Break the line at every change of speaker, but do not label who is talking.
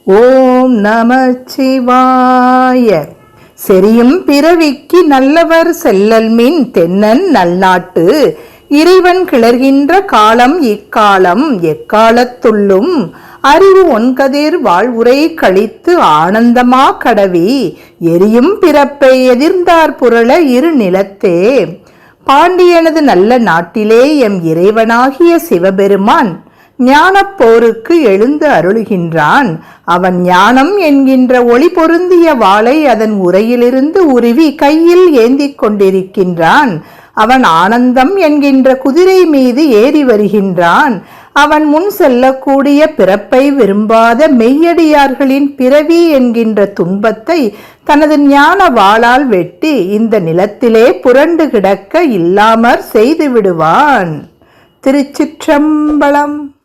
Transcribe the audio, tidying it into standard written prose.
ஓம் நமச்சிவாய. செரியும் பிறவிக்கு நல்லவர் செல்லல்மின் தென்னன் நல்நாட்டு இறைவன் கிளர்கின்ற காலம் இக்காலம் எக்காலத்துள்ளும் அறிவு ஒன்கதிர் வாழ்வுரை கழித்து ஆனந்தமா கடவி எரியும் பிறப்பை எதிர்ந்தார் புரள இரு நிலத்தே. பாண்டியனது நல்ல நாட்டிலே எம் இறைவனாகிய சிவபெருமான் ஞானப் போருக்கு எழுந்து அருளுகின்றான். அவன் ஞானம் என்கின்ற ஒளி பொருந்திய வாளை அதன் உரையிலிருந்து உருவி கையில் ஏந்திக் கொண்டிருக்கின்றான். அவன் ஆனந்தம் என்கின்ற குதிரை மீது ஏறி வருகின்றான். அவன் முன் செல்லக்கூடிய பிறப்பை விரும்பாத மெய்யடியார்களின் பிறவி என்கின்ற துன்பத்தை தனது ஞான வாளால் வெட்டி இந்த நிலத்திலே புரண்டு கிடக்க இல்லாமற் செய்து விடுவான். திருச்சிற்றம்பலம்.